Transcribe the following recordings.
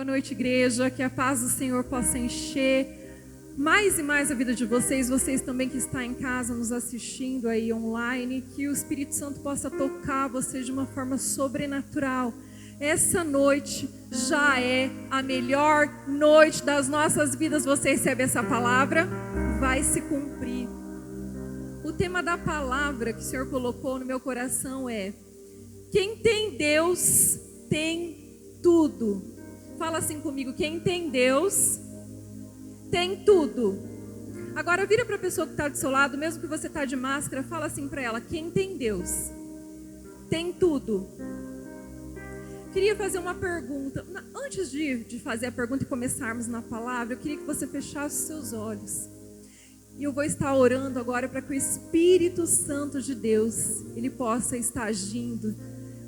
noite, igreja. Que a paz do Senhor possa encher mais e mais a vida de vocês. Vocês também que estão em casa nos assistindo aí online. Que o Espírito Santo possa tocar vocês de uma forma sobrenatural. Essa noite já é a melhor noite das nossas vidas. Você recebe essa palavra? Vai se cumprir. O tema da palavra que o Senhor colocou no meu coração é: quem tem Deus tem tudo. Fala assim comigo: quem tem Deus tem tudo. Agora vira para a pessoa que está do seu lado, mesmo que você está de máscara, fala assim para ela: quem tem Deus tem tudo. Queria fazer uma pergunta. Antes de fazer a pergunta e começarmos na palavra, eu queria que você fechasse os seus olhos. E eu vou estar orando agora para que o Espírito Santo de Deus, ele possa estar agindo.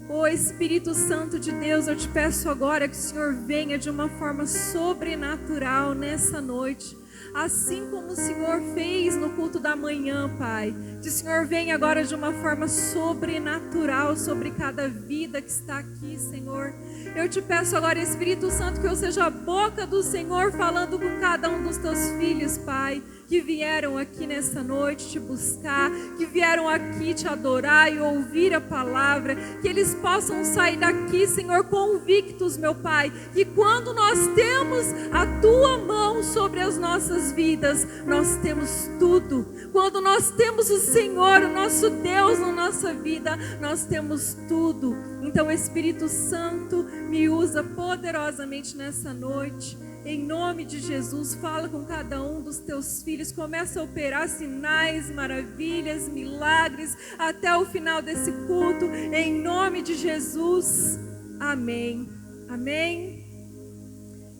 Ô Espírito Santo de Deus, eu te peço agora que o Senhor venha de uma forma sobrenatural nessa noite. Assim como o Senhor fez no culto da manhã, Pai. Que o Senhor venha agora de uma forma sobrenatural sobre cada vida que está aqui, Senhor. Eu te peço agora, Espírito Santo, que eu seja a boca do Senhor falando com cada um dos teus filhos, Pai, que vieram aqui nessa noite te buscar, que vieram aqui te adorar e ouvir a palavra, que eles possam sair daqui, Senhor, convictos, meu Pai, que quando nós temos a Tua mão sobre as nossas vidas, nós temos tudo. Quando nós temos o Senhor, o nosso Deus na nossa vida, nós temos tudo. Então, Espírito Santo, me usa poderosamente nessa noite. Em nome de Jesus, fala com cada um dos teus filhos. Começa a operar sinais, maravilhas, milagres até o final desse culto. Em nome de Jesus. Amém. Amém.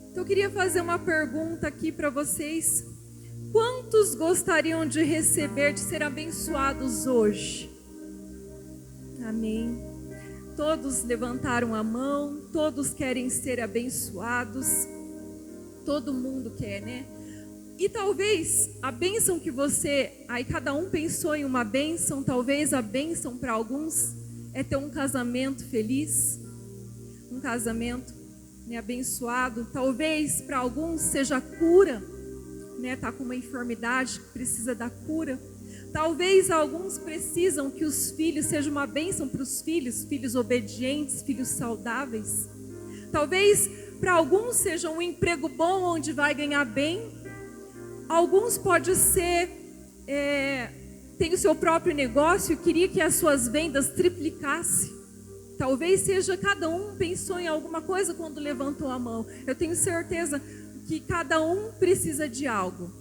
Então eu queria fazer uma pergunta aqui para vocês. Quantos gostariam de receber, de ser abençoados hoje? Amém. Todos levantaram a mão, todos querem ser abençoados. Todo mundo quer, né? E talvez a bênção que aí cada um pensou em uma bênção, talvez a bênção para alguns é ter um casamento feliz, um casamento, né, abençoado. Talvez para alguns seja a cura, né? Tá com uma enfermidade que precisa da cura. Talvez alguns precisam que os filhos sejam uma bênção para os filhos, filhos obedientes, filhos saudáveis. Talvez para alguns seja um emprego bom onde vai ganhar bem. Alguns pode ser, tem o seu próprio negócio e queria que as suas vendas triplicassem. Talvez seja, cada um pensou em alguma coisa quando levantou a mão. Eu tenho certeza que cada um precisa de algo.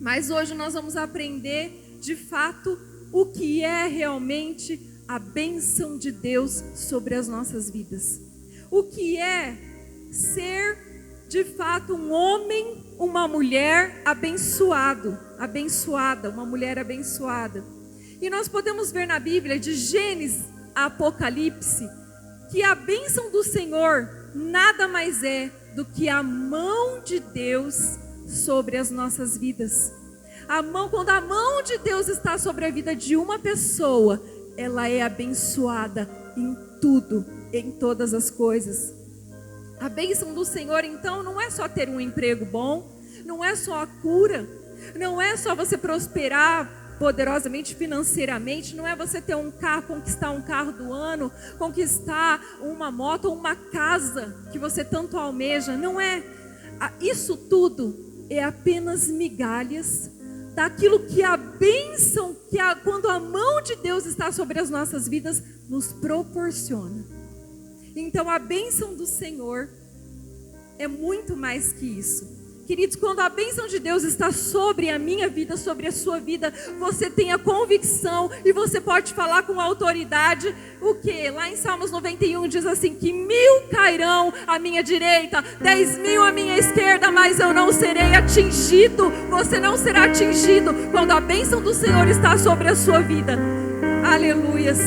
Mas hoje nós vamos aprender de fato o que é realmente a bênção de Deus sobre as nossas vidas. O que é ser de fato um homem, uma mulher abençoada, uma mulher abençoada. E nós podemos ver na Bíblia, de Gênesis a Apocalipse, que a bênção do Senhor nada mais é do que a mão de Deus sobre as nossas vidas. Quando a mão de Deus está sobre a vida de uma pessoa, ela é abençoada em tudo, em todas as coisas. A bênção do Senhor, então, não é só ter um emprego bom, não é só a cura, não é só você prosperar poderosamente financeiramente, não é você ter um carro, conquistar um carro do ano, conquistar uma moto ou uma casa que você tanto almeja, não é. Isso tudo é apenas migalhas daquilo que a bênção, quando a mão de Deus está sobre as nossas vidas, nos proporciona. Então a bênção do Senhor é muito mais que isso. Queridos, quando a bênção de Deus está sobre a minha vida, sobre a sua vida, você tem a convicção e você pode falar com autoridade o que? Lá em Salmos 91 diz assim, que 1000 cairão à minha direita, 10.000 à minha esquerda, mas eu não serei atingido. Você não será atingido quando a bênção do Senhor está sobre a sua vida. Aleluias.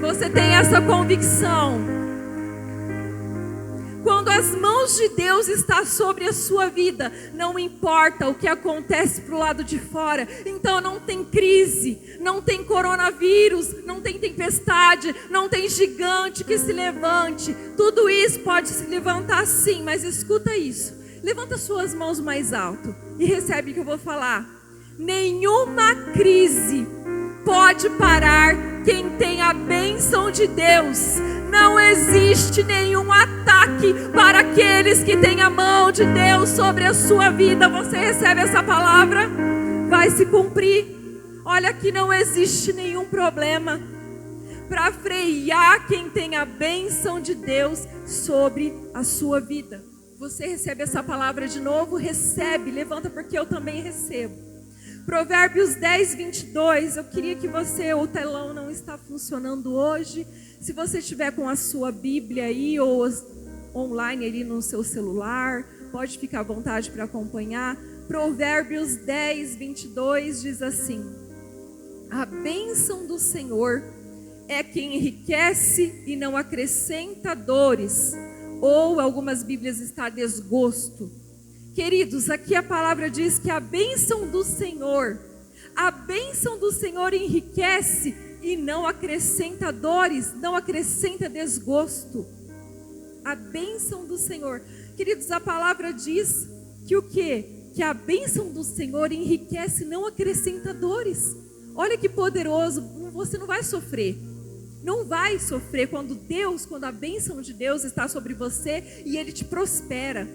Você tem essa convicção. Quando as mãos de Deus estão sobre a sua vida, não importa o que acontece para o lado de fora. Então não tem crise, não tem coronavírus, não tem tempestade, não tem gigante que se levante. Tudo isso pode se levantar sim, mas escuta isso. Levanta suas mãos mais alto e recebe o que eu vou falar. Nenhuma crise pode parar quem tem a bênção de Deus. Não existe nenhum ataque para aqueles que têm a mão de Deus sobre a sua vida. Você recebe essa palavra? Vai se cumprir. Olha que não existe nenhum problema para frear quem tem a bênção de Deus sobre a sua vida. Você recebe essa palavra de novo? Recebe, levanta, porque eu também recebo. Provérbios 10, 22, eu queria que você, o telão não está funcionando hoje. Se você estiver com a sua Bíblia aí ou online ali no seu celular, pode ficar à vontade para acompanhar. Provérbios 10, 22 diz assim: a bênção do Senhor é quem enriquece e não acrescenta dores, ou algumas Bíblias está desgosto. Queridos, aqui a palavra diz que a bênção do Senhor enriquece e não acrescenta dores, não acrescenta desgosto. A bênção do Senhor. Queridos, a palavra diz que o quê? Que a bênção do Senhor enriquece e não acrescenta dores. Olha que poderoso, você não vai sofrer. Não vai sofrer quando a bênção de Deus está sobre você e Ele te prospera.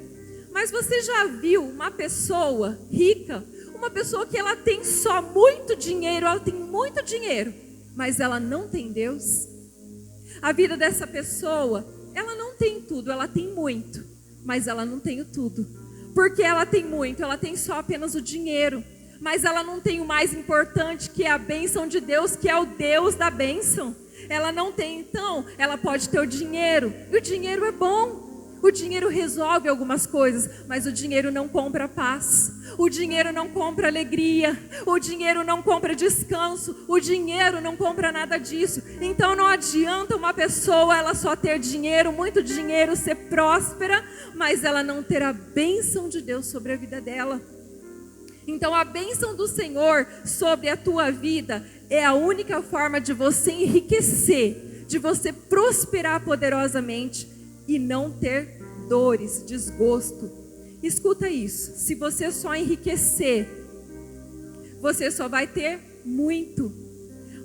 Mas você já viu uma pessoa rica, uma pessoa que ela tem só muito dinheiro, ela tem muito dinheiro, mas ela não tem Deus? A vida dessa pessoa, ela não tem tudo, ela tem muito, mas ela não tem o tudo. Porque ela tem muito, ela tem só apenas o dinheiro, mas ela não tem o mais importante, que é a bênção de Deus, que é o Deus da bênção. Ela não tem, então, ela pode ter o dinheiro, e o dinheiro é bom. O dinheiro resolve algumas coisas, mas o dinheiro não compra paz. O dinheiro não compra alegria. O dinheiro não compra descanso. O dinheiro não compra nada disso. Então não adianta uma pessoa ela só ter dinheiro, muito dinheiro, ser próspera, mas ela não ter a bênção de Deus sobre a vida dela. Então a bênção do Senhor sobre a tua vida é a única forma de você enriquecer, de você prosperar poderosamente e não ter dores, desgosto. Escuta isso, se você só enriquecer, você só vai ter muito.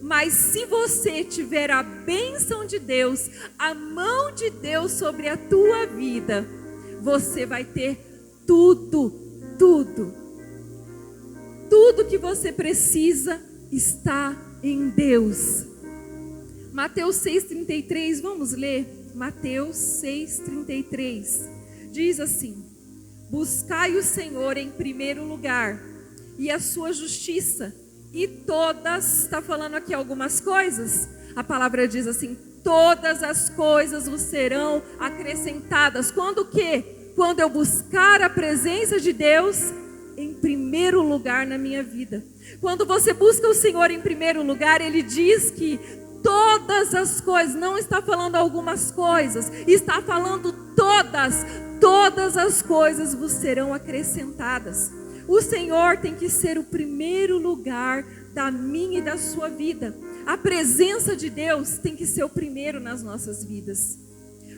Mas se você tiver a bênção de Deus, a mão de Deus sobre a tua vida, você vai ter tudo, tudo. Tudo que você precisa está em Deus. Mateus 6,33, vamos ler? Mateus 6,33 diz assim: buscai o Senhor em primeiro lugar e a sua justiça, e todas, está falando aqui algumas coisas, a palavra diz assim: todas as coisas vos serão acrescentadas. Quando o quê? Quando eu buscar a presença de Deus em primeiro lugar na minha vida. Quando você busca o Senhor em primeiro lugar, Ele diz que todas as coisas, não está falando algumas coisas, está falando todas as coisas vos serão acrescentadas. O Senhor tem que ser o primeiro lugar da minha e da sua vida. A presença de Deus tem que ser o primeiro nas nossas vidas.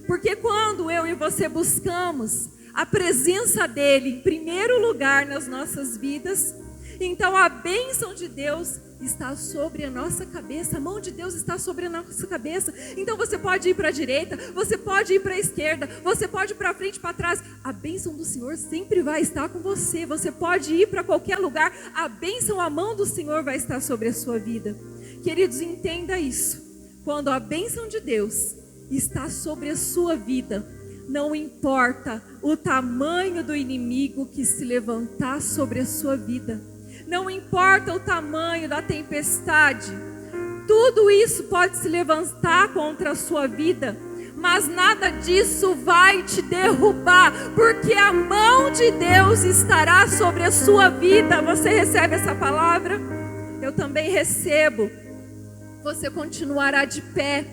Porque quando eu e você buscamos a presença dEle em primeiro lugar nas nossas vidas, então a bênção de Deus está sobre a nossa cabeça, a mão de Deus está sobre a nossa cabeça. Então você pode ir para a direita, você pode ir para a esquerda, você pode ir para frente, para trás. A bênção do Senhor sempre vai estar com você. Você pode ir para qualquer lugar, a bênção, a mão do Senhor vai estar sobre a sua vida. Queridos, entenda isso. Quando a bênção de Deus está sobre a sua vida, não importa o tamanho do inimigo que se levantar sobre a sua vida, não importa o tamanho da tempestade, tudo isso pode se levantar contra a sua vida, mas nada disso vai te derrubar, porque a mão de Deus estará sobre a sua vida. Você recebe essa palavra? Eu também recebo. Você continuará de pé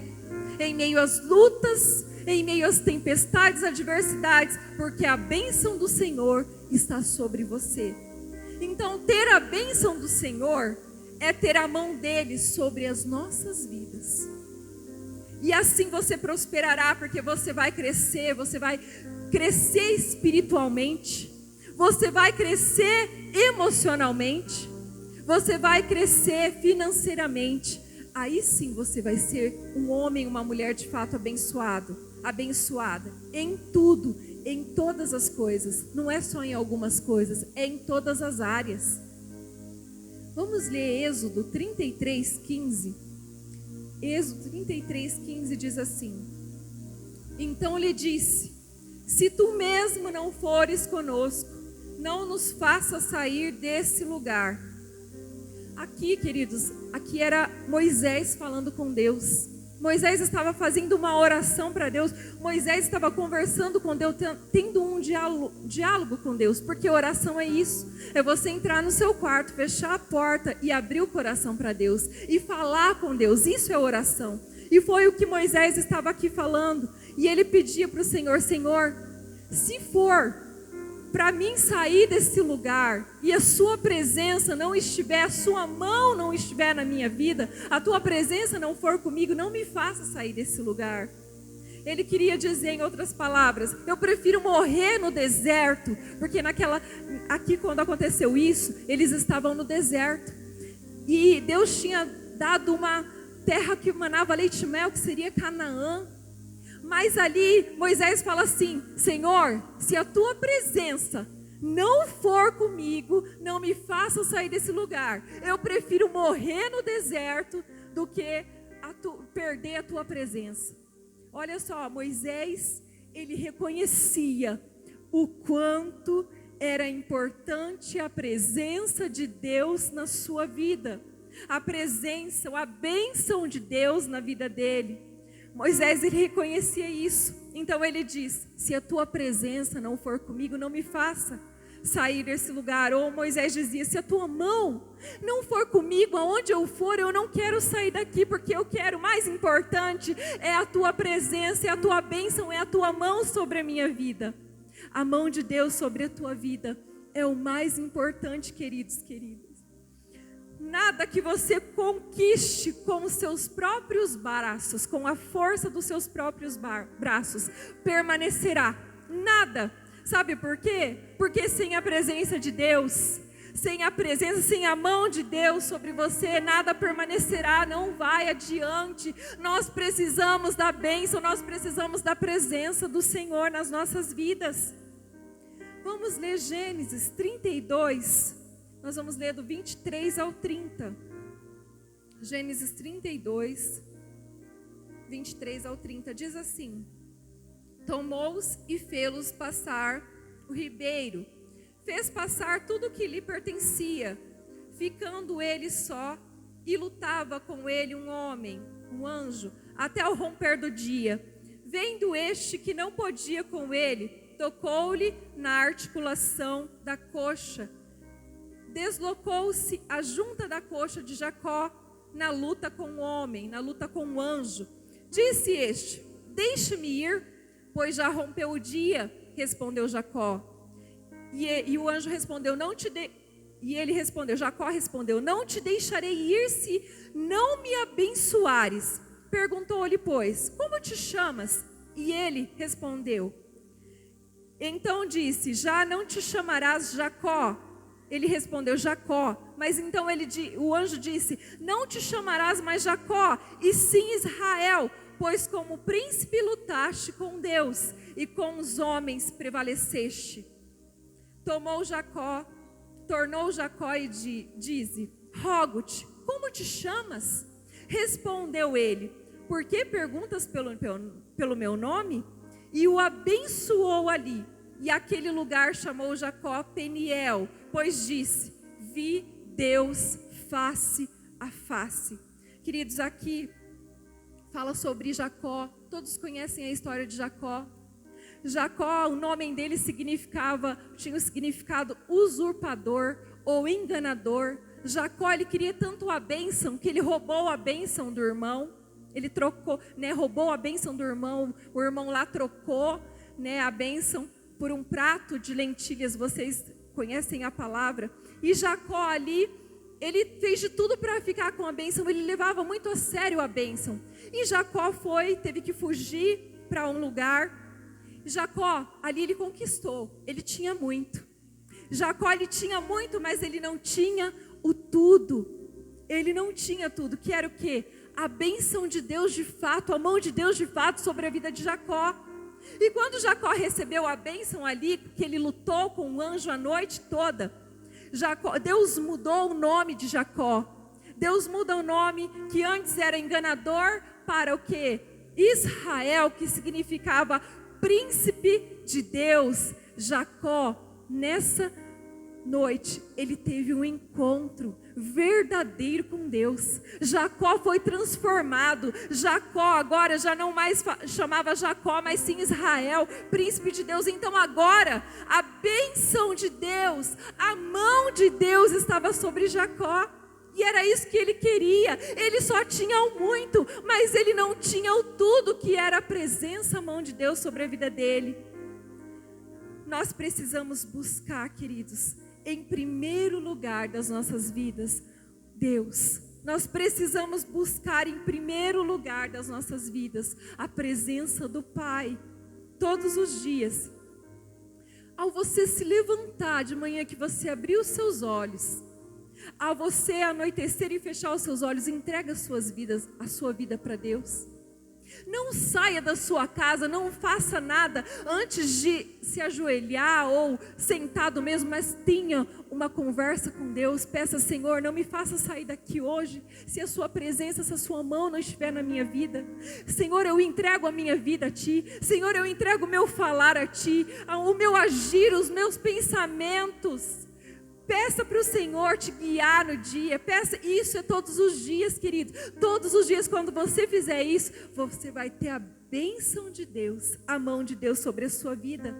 em meio às lutas, em meio às tempestades, adversidades, porque a bênção do Senhor está sobre você. Então, ter a bênção do Senhor é ter a mão dele sobre as nossas vidas. E assim você prosperará, porque você vai crescer espiritualmente, você vai crescer emocionalmente, você vai crescer financeiramente. Aí sim você vai ser um homem, uma mulher de fato abençoada em tudo, em todas as coisas. Não é só em algumas coisas, é em todas as áreas. Vamos ler Êxodo 33:15. Êxodo 33:15 diz assim: então lhe disse: se tu mesmo não fores conosco, não nos faça sair desse lugar. Aqui, queridos, aqui era Moisés falando com Deus. Moisés estava fazendo uma oração para Deus. Moisés estava conversando com Deus, tendo um diálogo com Deus. Porque oração é isso. É você entrar no seu quarto, fechar a porta e abrir o coração para Deus. E falar com Deus. Isso é oração. E foi o que Moisés estava aqui falando. E ele pedia para o Senhor: Senhor, se for para mim sair desse lugar e a sua presença não estiver, a sua mão não estiver na minha vida, a tua presença não for comigo, não me faça sair desse lugar. Ele queria dizer, em outras palavras, eu prefiro morrer no deserto, porque aqui quando aconteceu isso, eles estavam no deserto, e Deus tinha dado uma terra que manava leite e mel, que seria Canaã. Mas ali Moisés fala assim: Senhor, se a tua presença não for comigo, não me faça sair desse lugar. Eu prefiro morrer no deserto do que perder a tua presença. Olha só, Moisés, ele reconhecia o quanto era importante a presença de Deus na sua vida. A presença, a bênção de Deus na vida dele. Moisés, ele reconhecia isso. Então ele diz: se a tua presença não for comigo, não me faça sair desse lugar. Ou Moisés dizia: se a tua mão não for comigo, aonde eu for, eu não quero sair daqui, porque eu quero, mais importante é a tua presença, é a tua bênção, é a tua mão sobre a minha vida. A mão de Deus sobre a tua vida é o mais importante, queridos, queridas. Nada que você conquiste com os seus próprios braços, com a força dos seus próprios braços, permanecerá. Nada. Sabe por quê? Porque sem a presença de Deus, sem a presença, sem a mão de Deus sobre você, nada permanecerá, não vai adiante. Nós precisamos da bênção, nós precisamos da presença do Senhor nas nossas vidas. Vamos ler Gênesis 32. Nós vamos ler do 23 ao 30. Gênesis 32, 23 ao 30. Diz assim: tomou-os e fê-los passar o ribeiro. Fez passar tudo o que lhe pertencia. Ficando ele só, e lutava com ele um homem, um anjo, até o romper do dia. Vendo este que não podia com ele, tocou-lhe na articulação da coxa. Deslocou-se a junta da coxa de Jacó na luta com o homem, na luta com o anjo. Disse este: deixe-me ir, pois já rompeu o dia, respondeu Jacó. E o anjo respondeu: E ele respondeu, Jacó respondeu: não te deixarei ir se não me abençoares. Perguntou-lhe, pois, como te chamas? E ele respondeu. Então disse: já não te chamarás Jacó. Ele respondeu: Jacó. Mas então o anjo disse: não te chamarás mais Jacó, e sim Israel, pois como príncipe lutaste com Deus, e com os homens prevaleceste. Tornou Jacó e disse: rogo-te, como te chamas? Respondeu ele: por que perguntas pelo meu nome? E o abençoou ali. E aquele lugar chamou Jacó Peniel, pois disse: vi Deus face a face. Queridos, aqui fala sobre Jacó. Todos conhecem a história de Jacó. Jacó, o nome dele tinha o significado usurpador ou enganador. Jacó, ele queria tanto a bênção que ele roubou a bênção do irmão. Ele trocou, né, roubou a bênção do irmão. O irmão lá trocou, né, a bênção por um prato de lentilhas. Vocês conhecem a palavra. E Jacó ali, ele fez de tudo para ficar com a bênção. Ele levava muito a sério a bênção. E Jacó teve que fugir para um lugar. Jacó, ali ele conquistou. Ele tinha muito. Jacó, ele tinha muito, mas ele não tinha o tudo. Ele não tinha tudo. Que era o quê? A bênção de Deus de fato, a mão de Deus de fato sobre a vida de Jacó. E quando Jacó recebeu a bênção ali, que ele lutou com o anjo a noite toda, Deus mudou o nome de Jacó. Deus muda o nome que antes era enganador para o quê? Israel, que significava príncipe de Deus. Jacó, nessa noite, ele teve um encontro verdadeiro com Deus. Jacó foi transformado. Jacó agora já não mais chamava Jacó, mas sim Israel, príncipe de Deus. Então agora a bênção de Deus, a mão de Deus estava sobre Jacó. E era isso que ele queria. Ele só tinha o muito, mas ele não tinha o tudo, que era a presença, a mão de Deus sobre a vida dele. Nós precisamos buscar, queridos, em primeiro lugar das nossas vidas, Deus. Nós precisamos buscar em primeiro lugar das nossas vidas a presença do Pai, todos os dias. Ao você se levantar de manhã, que você abrir os seus olhos, ao você anoitecer e fechar os seus olhos, entrega a sua vida para Deus. Não saia da sua casa, não faça nada antes de se ajoelhar ou sentado mesmo, mas tenha uma conversa com Deus. Peça: Senhor, não me faça sair daqui hoje se a sua presença, se a sua mão não estiver na minha vida. Senhor, eu entrego a minha vida a Ti. Senhor, eu entrego o meu falar a Ti, o meu agir, os meus pensamentos. Peça para o Senhor te guiar no dia. Peça, isso é todos os dias, querido. Todos os dias, quando você fizer isso, você vai ter a bênção de Deus, a mão de Deus sobre a sua vida.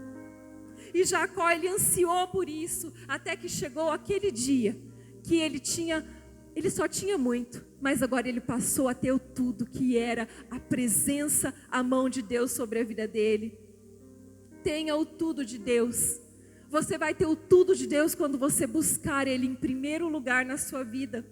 E Jacó, ele ansiou por isso, até que chegou aquele dia que ele só tinha muito, mas agora ele passou a ter o tudo, que era a presença, a mão de Deus sobre a vida dele. Tenha o tudo de Deus. Você vai ter o tudo de Deus quando você buscar Ele em primeiro lugar na sua vida.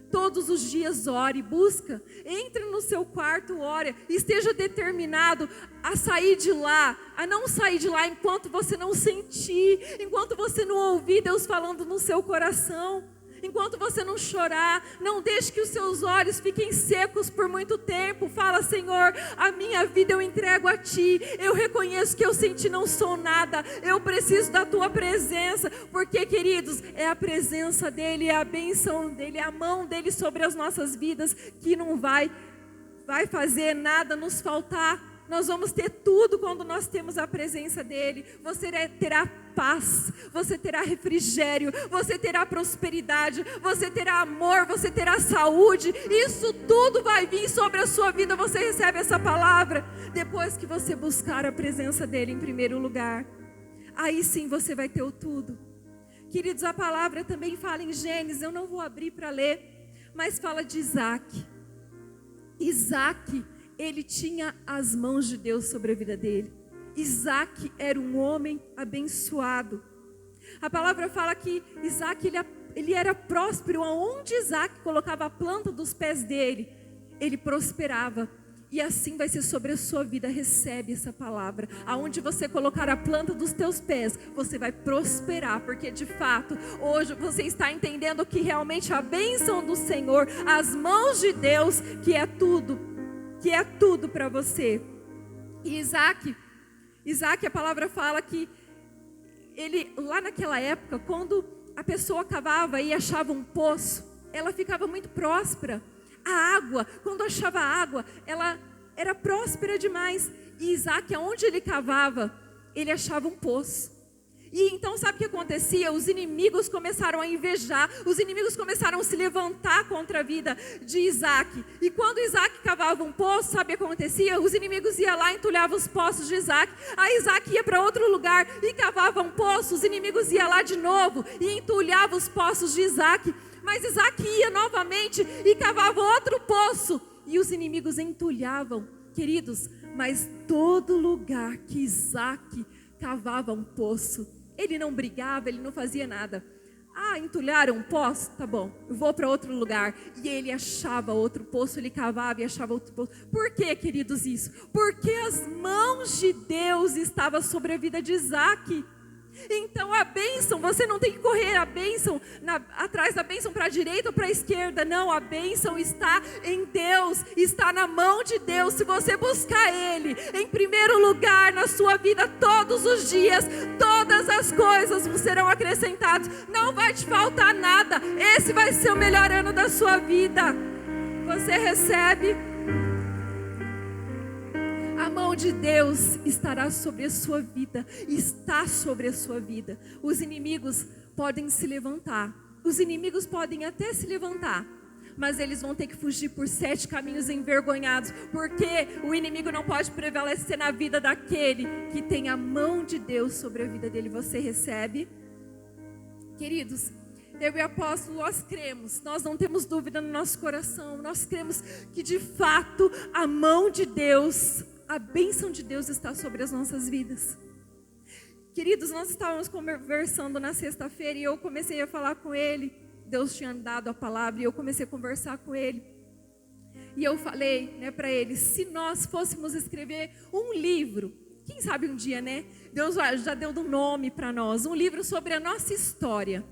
Todos os dias ore, busca, entre no seu quarto, ore, esteja determinado a sair de lá, a não sair de lá enquanto você não sentir, enquanto você não ouvir Deus falando no seu coração. Enquanto você não chorar, não deixe que os seus olhos fiquem secos por muito tempo. Fala: Senhor, a minha vida eu entrego a Ti. Eu reconheço que eu sem Ti não sou nada. Eu preciso da Tua presença. Porque, queridos, é a presença dEle, é a bênção dEle, é a mão dEle sobre as nossas vidas que não vai fazer nada nos faltar. Nós vamos ter tudo quando nós temos a presença dEle. Você terá paz, você terá refrigério, você terá prosperidade, você terá amor, você terá saúde. Isso tudo vai vir sobre a sua vida. Você recebe essa palavra depois que você buscar a presença dEle em primeiro lugar. Aí sim você vai ter o tudo. Queridos, a palavra também fala em Gênesis. Eu não vou abrir para ler, mas fala de Isaac. Isaac, ele tinha as mãos de Deus sobre a vida dele. Isaac era um homem abençoado. A palavra fala que Isaac, ele era próspero. Aonde Isaac colocava a planta dos pés dele, ele prosperava. E assim vai ser sobre a sua vida. Recebe essa palavra. Aonde você colocar a planta dos teus pés, você vai prosperar. Porque de fato, hoje você está entendendo que realmente a bênção do Senhor, as mãos de Deus, que é tudo para você. E Isaac, a palavra fala que ele, lá naquela época, quando a pessoa cavava e achava um poço, ela ficava muito próspera. A água, quando achava água, ela era próspera demais. E Isaac, aonde ele cavava, ele achava um poço. E então sabe o que acontecia? Os inimigos começaram a invejar, os inimigos começaram a se levantar contra a vida de Isaac. E quando Isaac cavava um poço, sabe o que acontecia? Os inimigos iam lá e entulhavam os poços de Isaac. Aí Isaac ia para outro lugar e cavava um poço, os inimigos iam lá de novo e entulhavam os poços de Isaac. Mas Isaac ia novamente e cavava outro poço. e os inimigos entulhavam, queridos, mas todo lugar que Isaac cavava um poço, ele não brigava, ele não fazia nada. Entulharam um poço? Tá bom, eu vou para outro lugar. E ele achava outro poço, ele cavava e achava outro poço. Por que, queridos, isso? Porque as mãos de Deus estavam sobre a vida de Isaac. Então a bênção, você não tem que correr a bênção atrás da bênção para a direita ou para a esquerda. Não, a bênção está em Deus, está na mão de Deus. Se você buscar Ele em primeiro lugar na sua vida todos os dias, todas as coisas serão acrescentadas. Não vai te faltar nada. Esse vai ser o melhor ano da sua vida. Você recebe? A mão de Deus estará sobre a sua vida, está sobre a sua vida. Os inimigos podem se levantar, os inimigos podem até se levantar, mas eles vão ter que fugir por 7 caminhos envergonhados, porque o inimigo não pode prevalecer na vida daquele que tem a mão de Deus sobre a vida dele. Você recebe? Queridos, eu e o apóstolo, nós cremos, nós não temos dúvida no nosso coração, nós cremos que de fato a mão de Deus, a bênção de Deus está sobre as nossas vidas. Queridos, nós estávamos conversando na sexta-feira e eu comecei a falar com ele. Deus tinha dado a palavra e eu comecei a conversar com ele. E eu falei, para ele, se nós fôssemos escrever um livro, quem sabe um dia, Deus já deu um nome para nós, um livro sobre a nossa história,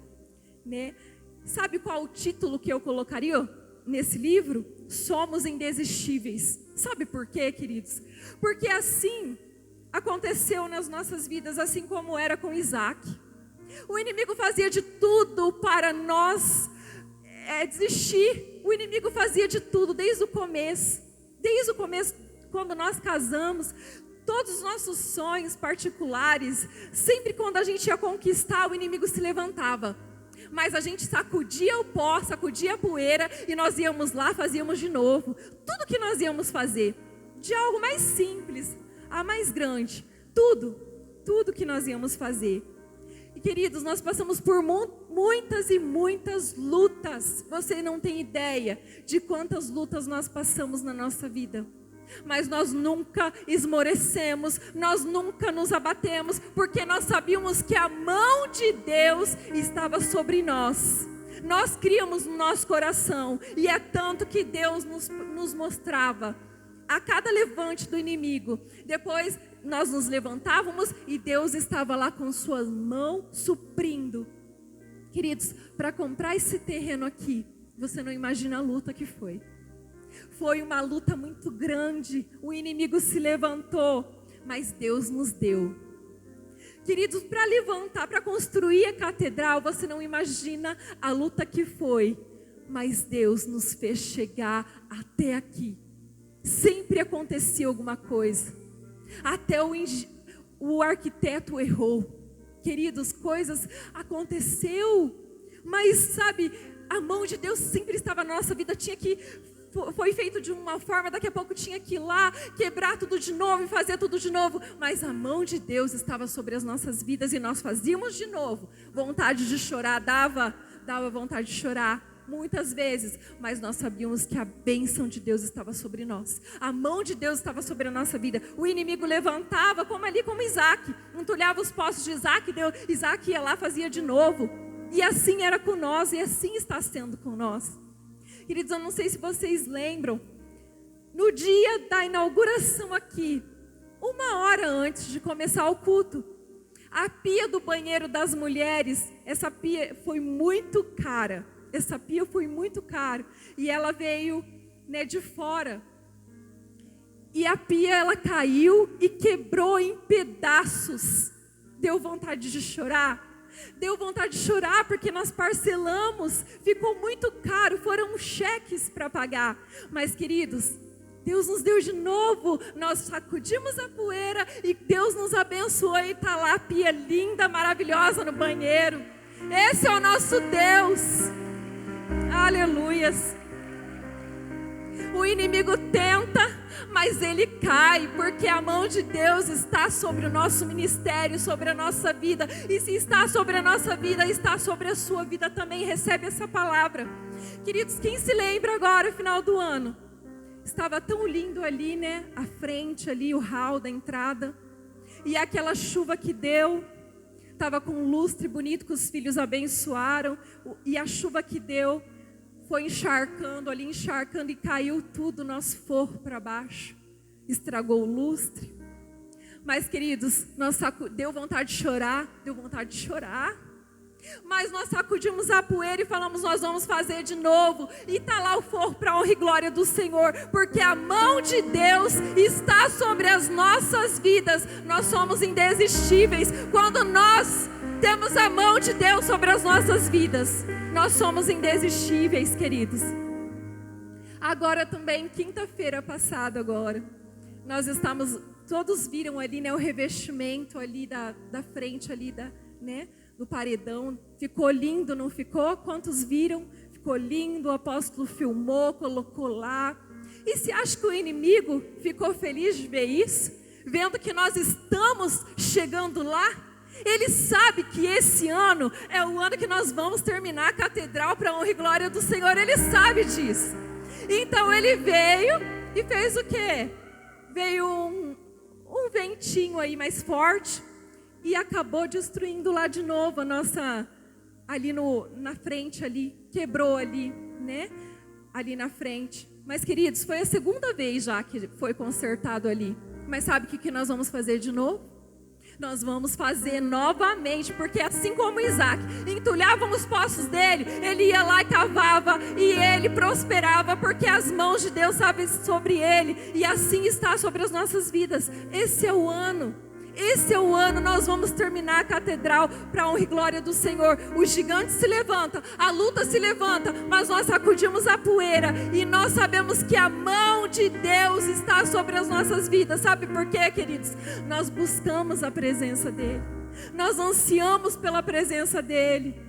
Sabe qual o título que eu colocaria nesse livro? Somos indesistíveis. Sabe por quê, queridos? Porque assim aconteceu nas nossas vidas, assim como era com Isaac. O inimigo fazia de tudo para nós desistir. O inimigo fazia de tudo desde o começo. Desde o começo, quando nós casamos, todos os nossos sonhos particulares, sempre quando a gente ia conquistar, o inimigo se levantava. Mas a gente sacudia o pó, sacudia a poeira e nós íamos lá, fazíamos de novo. Tudo que nós íamos fazer, de algo mais simples a mais grande, tudo que nós íamos fazer. E queridos, nós passamos por muitas e muitas lutas. Você não tem ideia de quantas lutas nós passamos na nossa vida. Mas nós nunca esmorecemos, nós nunca nos abatemos, porque nós sabíamos que a mão de Deus estava sobre nós. Nós criamos no nosso coração, e é tanto que Deus nos mostrava a cada levante do inimigo. Depois nós nos levantávamos e Deus estava lá com sua mão suprindo. Queridos, para comprar esse terreno aqui, você não imagina a luta que foi. Foi uma luta muito grande, o inimigo se levantou, mas Deus nos deu. Queridos, para levantar, para construir a catedral, você não imagina a luta que foi, mas Deus nos fez chegar até aqui. Sempre acontecia alguma coisa, até o arquiteto errou. Queridos, coisas aconteceu, mas sabe, a mão de Deus sempre estava na nossa vida. Foi feito de uma forma, daqui a pouco tinha que ir lá, quebrar tudo de novo e fazer tudo de novo. Mas a mão de Deus estava sobre as nossas vidas e nós fazíamos de novo. Vontade de chorar, dava vontade de chorar muitas vezes. Mas nós sabíamos que a bênção de Deus estava sobre nós. A mão de Deus estava sobre a nossa vida. O inimigo levantava, como Isaac. Entulhava os poços de Isaac, Isaac ia lá, fazia de novo. E assim era com nós e assim está sendo com nós. Queridos, eu não sei se vocês lembram, no dia da inauguração aqui, 1 hora antes de começar o culto, a pia do banheiro das mulheres, essa pia foi muito cara, e ela veio de fora, e a pia ela caiu e quebrou em pedaços. Deu vontade de chorar? Deu vontade de chorar porque nós parcelamos, ficou muito caro, foram cheques para pagar. Mas queridos, Deus nos deu de novo, nós sacudimos a poeira e Deus nos abençoou e está lá a pia linda, maravilhosa no banheiro. Esse é o nosso Deus, aleluias. O inimigo tenta, mas ele cai, porque a mão de Deus está sobre o nosso ministério, sobre a nossa vida. E se está sobre a nossa vida, está sobre a sua vida também. Recebe essa palavra. Queridos, quem se lembra agora, final do ano? estava tão lindo ali, né? A frente ali, o hall da entrada. E aquela chuva que deu, estava com um lustre bonito que os filhos abençoaram. E a chuva que deu foi encharcando ali, encharcando, e caiu tudo, nosso forro para baixo. Estragou o lustre. Mas, queridos, deu vontade de chorar, mas nós sacudimos a poeira e falamos: nós vamos fazer de novo. E está lá o forro para a honra e glória do Senhor, porque a mão de Deus está sobre as nossas vidas. Nós somos indesistíveis quando nós temos a mão de Deus sobre as nossas vidas. Nós somos indesistíveis, queridos. Agora também, quinta-feira passada agora, nós estamos, todos viram ali, né, o revestimento ali da frente ali né, do paredão. Ficou lindo, não ficou? Quantos viram? Ficou lindo, o apóstolo filmou, colocou lá. E se acha que o inimigo ficou feliz de ver isso? Vendo que nós estamos chegando lá? Ele sabe que esse ano é o ano que nós vamos terminar a catedral para a honra e glória do Senhor. Ele sabe disso. Então ele veio e fez o quê? Veio um ventinho aí mais forte e acabou destruindo lá de novo a nossa, ali na frente ali, quebrou ali, né? Ali na frente. Mas, queridos, foi a segunda vez já que foi consertado ali. Mas sabe o que nós vamos fazer de novo? Nós vamos fazer novamente, porque assim como Isaac entulhavam os poços dele, ele ia lá e cavava, e ele prosperava, porque as mãos de Deus estavam sobre ele, e assim está sobre as nossas vidas. Esse é o ano, nós vamos terminar a catedral para a honra e glória do Senhor. O gigante se levanta, a luta se levanta, mas nós sacudimos a poeira, e nós sabemos que a mão de Deus está sobre as nossas vidas. Sabe por quê, queridos? Nós buscamos a presença dEle, nós ansiamos pela presença dEle.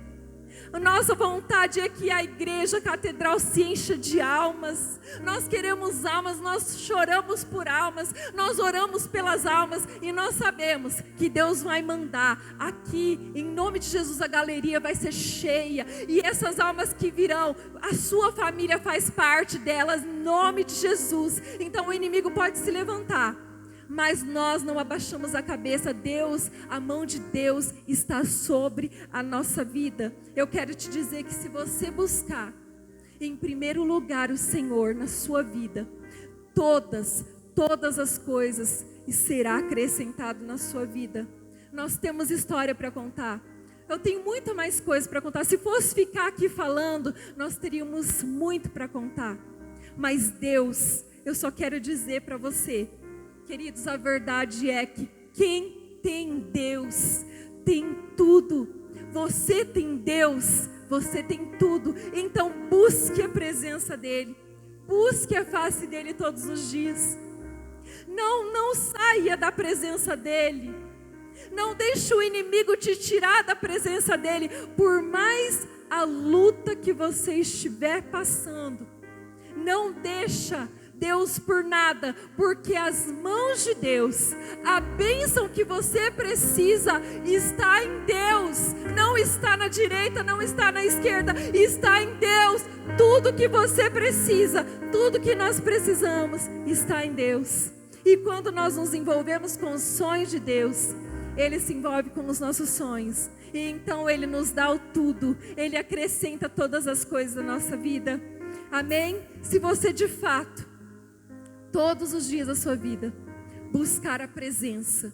A nossa vontade é que a igreja a catedral se encha de almas. Nós queremos almas, nós choramos por almas, nós oramos pelas almas, e nós sabemos que Deus vai mandar aqui, em nome de Jesus, a galeria vai ser cheia, e essas almas que virão, a sua família faz parte delas, em nome de Jesus. Então o inimigo pode se levantar, mas nós não abaixamos a cabeça. Deus, a mão de Deus está sobre a nossa vida. Eu quero te dizer que se você buscar em primeiro lugar o Senhor na sua vida, todas as coisas será acrescentado na sua vida. Nós temos história para contar. Eu tenho muita mais coisa para contar. Se fosse ficar aqui falando, nós teríamos muito para contar. Mas Deus, eu só quero dizer para você, queridos, a verdade é que quem tem Deus tem tudo. Você tem Deus, você tem tudo. Então busque a presença dEle, busque a face dEle todos os dias. Não saia da presença dEle. Não deixe o inimigo te tirar da presença dEle. Por mais a luta que você estiver passando, não deixa Deus por nada, porque as mãos de Deus, a bênção que você precisa está em Deus, não está na direita, não está na esquerda, está em Deus. Tudo que você precisa, tudo que nós precisamos está em Deus. E quando nós nos envolvemos com os sonhos de Deus, Ele se envolve com os nossos sonhos, e então Ele nos dá o tudo, Ele acrescenta todas as coisas da nossa vida. Amém? Se você de fato, todos os dias da sua vida, buscar a presença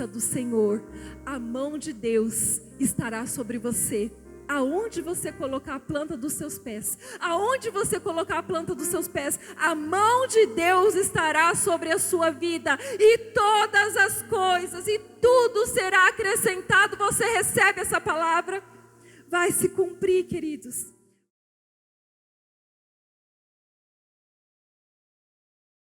do Senhor, a mão de Deus estará sobre você. Aonde você colocar a planta dos seus pés, aonde você colocar a planta dos seus pés, a mão de Deus estará sobre a sua vida, e todas as coisas, e tudo será acrescentado. Você recebe essa palavra? Vai se cumprir, queridos.